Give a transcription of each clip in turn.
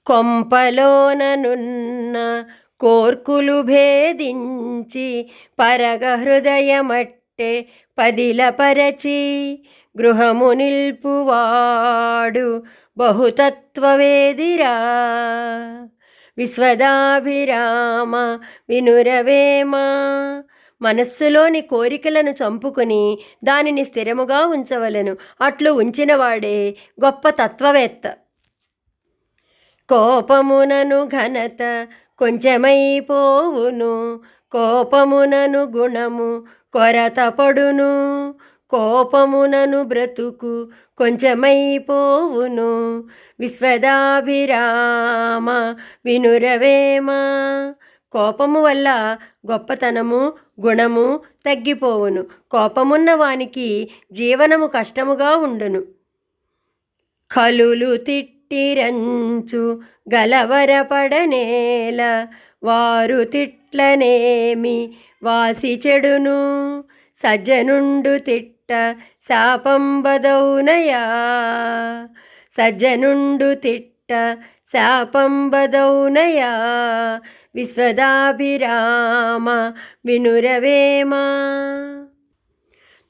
కొంపలోననున్న కోర్కులు భేదించి పరగ హృదయమట్టె పదిలపరచి గృహము నిల్పువాడు బహుతత్వవేదిరా. విశ్వదాభిరామ వినురవేమా. మనస్సులోని కోరికలను చంపుకొని దానిని స్థిరముగా ఉంచవలెను. అట్లు ఉంచినవాడే గొప్ప తత్వవేత్త. కోపమునను ఘనత కొంచెమైపోవును, కోపమునను గుణము కొరతపడును. కోపమునను బ్రతుకు కొంచెమైపోవును. విశ్వదాభిరామ వినురవేమా. కోపము వల్ల గొప్పతనము గుణము తగ్గిపోవును. కోపమున్న వానికి జీవనము కష్టముగా ఉండును. కలులు తిట్టిరంచు గలవరపడనేల, వారు తిట్లనేమి వాసి చెడును. సజ్జనుండు తిట్ట శాపంబదౌనయా, సజ్జనుండు తిట్ట శాపంబదౌనయా. విశ్వదాభిరామ వినురవేమా.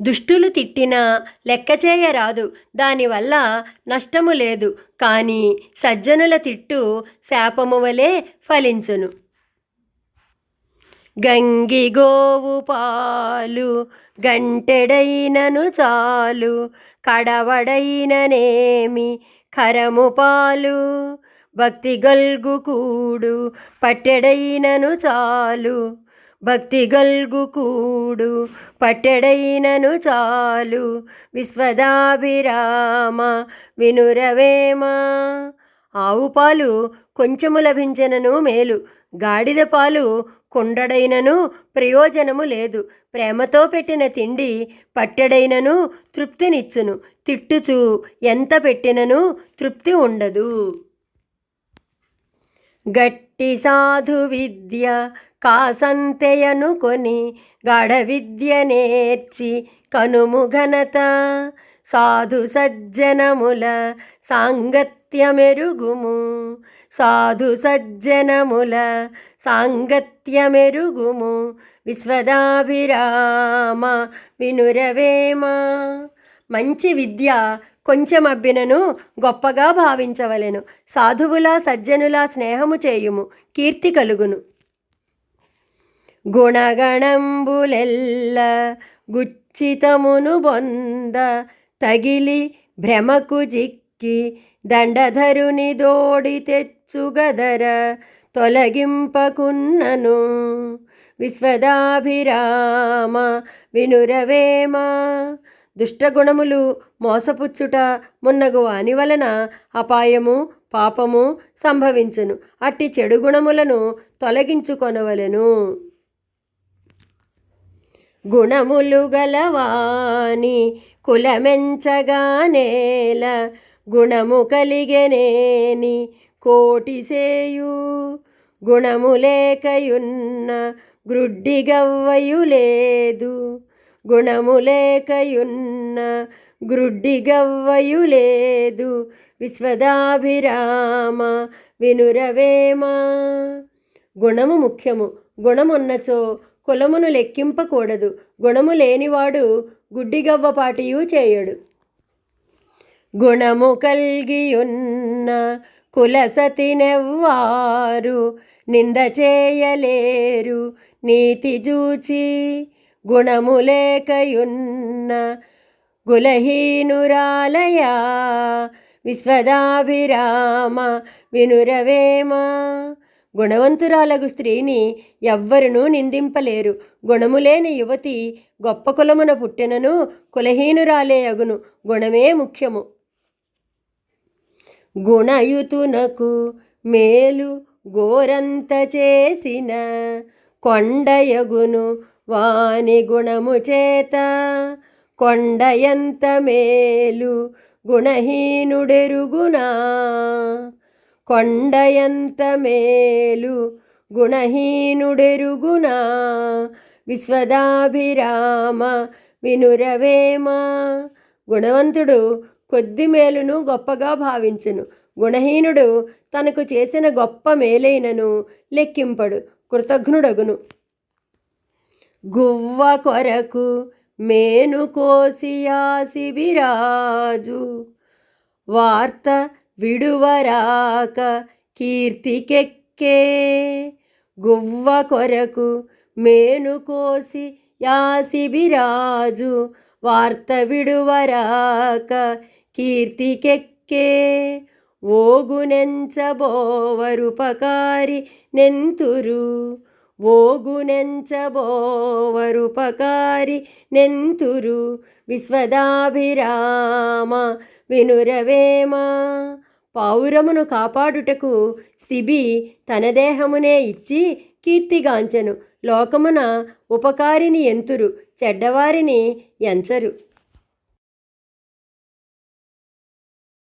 దుష్టులు తిట్టినా లెక్క చేయరాదు, దానివల్ల నష్టము లేదు. కానీ సజ్జనుల తిట్టు శాపము వలె ఫలించును. గంగి గోవు పాలు గంటెడైనను చాలు, కడవడైననేమి కరము పాలు. భక్తి గల్గు కూడు పట్టెడైనను చాలు, భక్తి గల్గు కూడు పట్టెడైనను చాలు. విశ్వదాభిరామ వినురవేమా. ఆవు పాలు కొంచెము లభించినను మేలు, గాడిద పాలు కుండడైనను ప్రయోజనము లేదు. ప్రేమతో పెట్టిన తిండి పట్టెడైనను తృప్తినిచ్చును, తిట్టుచు ఎంత పెట్టినను తృప్తి ఉండదు. గట్టి సాధు విద్య కాసంతెయనుకొని గాఢ విద్య నేర్చి కనుము ఘనత. సాధు సజ్జనముల సాంగత్యమెరుగుము, సాధు సజ్జనముల సాంగత్యమెరుగుము. విశ్వదాభిరామ వినురవేమా. మంచి విద్య కొంచెం అబ్బినను గొప్పగా భావించవలెను. సాధువుల సజ్జనుల స్నేహము చేయుము, కీర్తి కలుగును. గుణగణంబులెల్ల గుచ్చితమును బొంద తగిలి భ్రమకు జిక్కి దండధరుని దోడి తెచ్చుగదర తొలగింపకున్నను. విశ్వదాభిరామ వినురవేమా. దుష్టగుణములు మోసపుచ్చుట మున్నగు వాని వలన అపాయము పాపము సంభవించును. అట్టి చెడు గుణములను తొలగించుకొనవలెను. గుణములు గలవాని కులమెంచగానేల, గుణము కలిగెనేని కోటిసేయు. గుణము లేకయున్న గ్రుడ్డిగవ్వయు లేదు, గుణము లేకయున్న గ్రుడ్డిగవ్వయు లేదు. విశ్వదాభిరామ వినురవేమా. గుణము ముఖ్యము, గుణమున్నచో కులమును లెక్కింపకూడదు. గుణము లేనివాడు గుడ్డిగవ్వపాటియు చేయడు. గుణము కల్గియున్న కులసతినెవ్వారు నింద చేయలేరు నీతి జూచి. గుణము లేకయున్న గులహీనురాలయా. విశ్వదాభిరామ వినురవేమా. గుణవంతురాలగు స్త్రీని ఎవ్వరునూ నిందింపలేరు. గుణములేని యువతి గొప్ప కులమున పుట్టినను కులహీనురాలే అగును. గుణమే ముఖ్యము. గుణయుతునకు మేలు గోరంత చేసిన కొండయగును వాని గుణము చేత. కొండయంత మేలు గుణహీనుడెరుగునా, కొండయంత మేలు గుణహీనుడెరుగునా. విశ్వదాభిరామ వినురవేమా. గుణవంతుడు కొద్ది మేలును గొప్పగా భావించును, గుణహీనుడు తనకు చేసిన గొప్ప మేలైనను లెక్కింపడు, కృతఘ్నుడగును. గువ్వ కొరకు మేను కోసియాసిబిరాజు, వార్త విడువరాక కీర్తికెక్కే. గువ్వ కొరకు మేను కోసి యాసిబిరాజు, వార్త విడువరాక కీర్తికెక్కే. ఓగునెంచబోవరుపకారి నెంతురు, ఓగునెంచబోవరుపకారి నెంతురు. విశ్వదాభిరామ వినురవేమ. పావురమును కాపాడుటకు శిబి తన దేహమునే ఇచ్చి కీర్తిగాంచెను. లోకమున ఉపకారిని ఎంతురు, చెడ్డవారిని ఎంచరు.